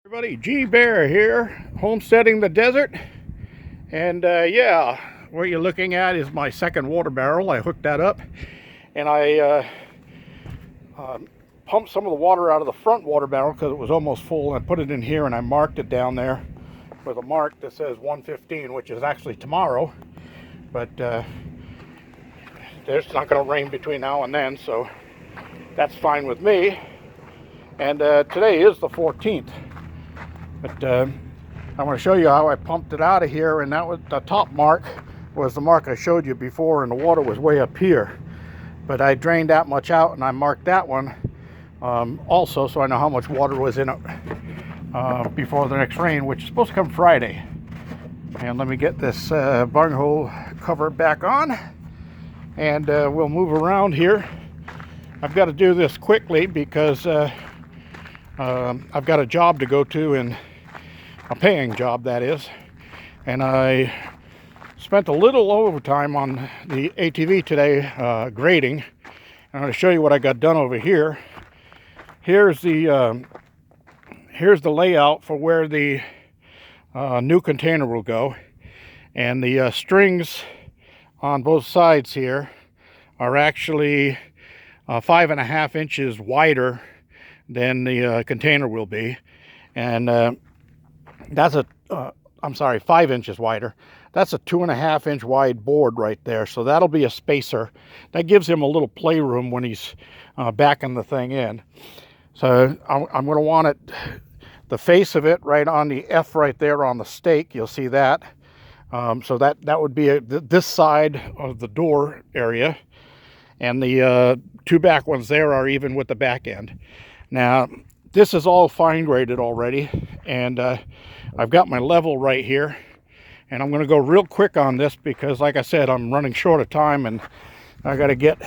Everybody, G Bear here, homesteading the desert. And yeah, what you're looking at is my second water barrel. I hooked that up and I pumped some of the water out of the front water barrel because it was almost full, and I put it in here and I marked it down there with a mark that says 1:15, which is actually tomorrow, but there's not going to rain between now and then, so that's fine with me. And today is the 14th. But I want to show you how I pumped it out of here, and that was the top mark was the mark I showed you before, and the water was way up here. But I drained that much out and I marked that one also, so I know how much water was in it before the next rain, which is supposed to come Friday. And let me get this bunghole cover back on, and we'll move around here. I've got to do this quickly because I've got a job to go to, and a paying job, that is. And I spent a little overtime on the ATV today grading. I'm going to show you what I got done over here. Here's the layout for where the new container will go. And the strings on both sides here are actually 5.5 inches wider than the container will be, and that's I'm sorry, 5 inches wider. That's a 2.5 inch wide board right there, so that'll be a spacer. That gives him a little playroom when he's backing the thing in. So I'm going to want it, the face of it right on the F right there on the stake. You'll see that. So that would be this side of the door area, and the two back ones there are even with the back end. Now, this is all fine graded already, and I've got my level right here, and I'm going to go real quick on this because, like I said, I'm running short of time and I got to get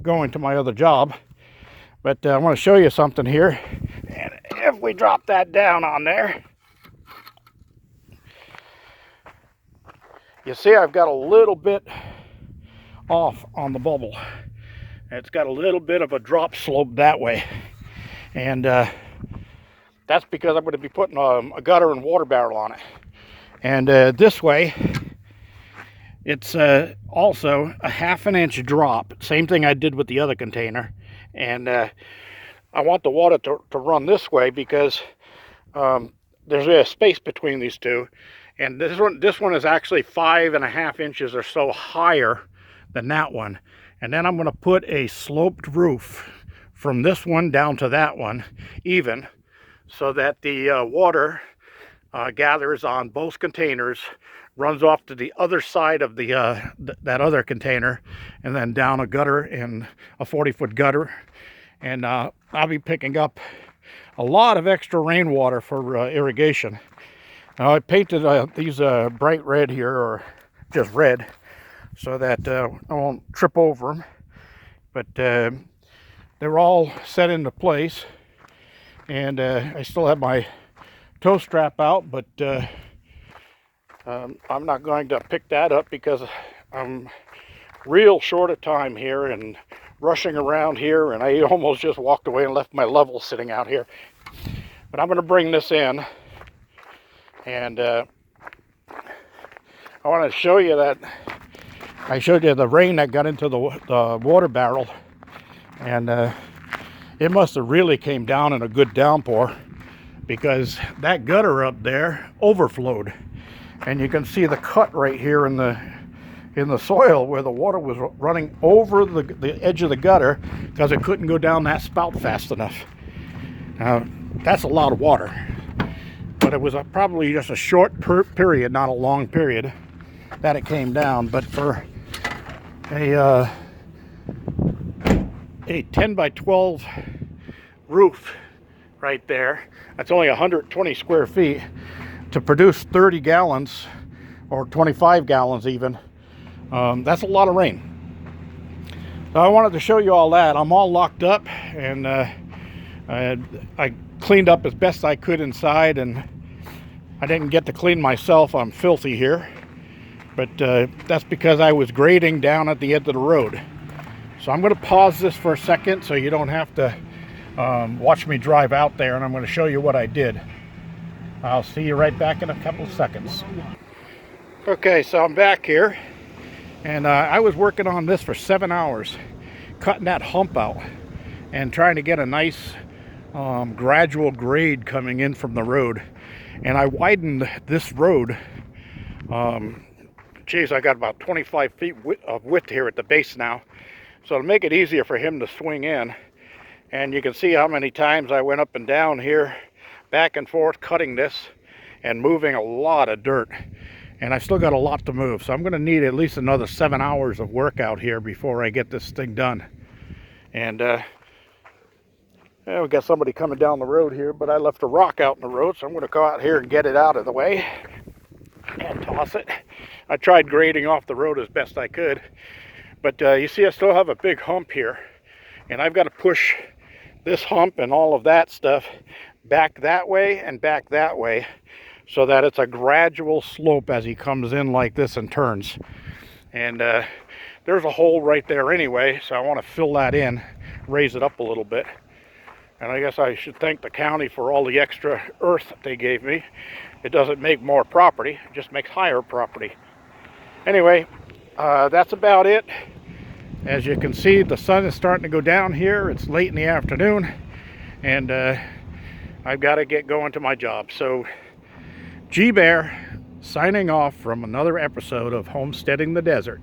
going to my other job. But I want to show you something here, and if we drop that down on there, you see I've got a little bit off on the bubble. It's got a little bit of a drop slope that way. And that's because I'm going to be putting a gutter and water barrel on it. And this way, it's also a 1/2 inch drop. Same thing I did with the other container. And I want the water to run this way because there's a space between these two. And this one is actually 5.5 inches or so higher than that one. And then I'm going to put a sloped roof from this one down to that one even, so that the water gathers on both containers, runs off to the other side of the that other container, and then down a gutter, and a 40-foot gutter. And I'll be picking up a lot of extra rainwater for irrigation. Now, I painted these bright red here, or just red, so that I won't trip over them. But they're all set into place, and I still have my tow strap out, but I'm not going to pick that up because I'm real short of time here and rushing around here, and I almost just walked away and left my level sitting out here. But I'm going to bring this in, and I want to show you that I showed you the rain that got into the water barrel. And it must have really came down in a good downpour, because that gutter up there overflowed, and you can see the cut right here in the soil where the water was running over the edge of the gutter because it couldn't go down that spout fast enough. Now, that's a lot of water, but it was probably just a short period, not a long period, that it came down. But for a 10 by 12 roof right there, that's only 120 square feet, to produce 30 gallons or 25 gallons even, that's a lot of rain. So I wanted to show you all that. I'm all locked up, and I cleaned up as best I could inside, and I didn't get to clean myself. I'm filthy here, but that's because I was grading down at the end of the road. So I'm going to pause this for a second so you don't have to watch me drive out there, and I'm going to show you what I did. I'll see you right back in a couple of seconds. Okay, so I'm back here, and I was working on this for 7 hours, cutting that hump out and trying to get a nice gradual grade coming in from the road. And I widened this road. Geez, I got about 25 feet of width here at the base now. So to make it easier for him to swing in, and you can see how many times I went up and down here, back and forth, cutting this and moving a lot of dirt. And I still got a lot to move, so I'm going to need at least another 7 hours of work out here before I get this thing done. And we got somebody coming down the road here, but I left a rock out in the road, so I'm going to go out here and get it out of the way and toss it. I tried grading off the road as best I could, but you see I still have a big hump here, and I've got to push this hump and all of that stuff back that way and back that way, so that it's a gradual slope as he comes in like this and turns. And there's a hole right there anyway, so I want to fill that in, raise it up a little bit. And I guess I should thank the county for all the extra earth that they gave me. It doesn't make more property, it just makes higher property. Anyway, that's about it. As you can see, the sun is starting to go down here. It's late in the afternoon, and I've got to get going to my job. So G Bear signing off from another episode of Homesteading the Desert.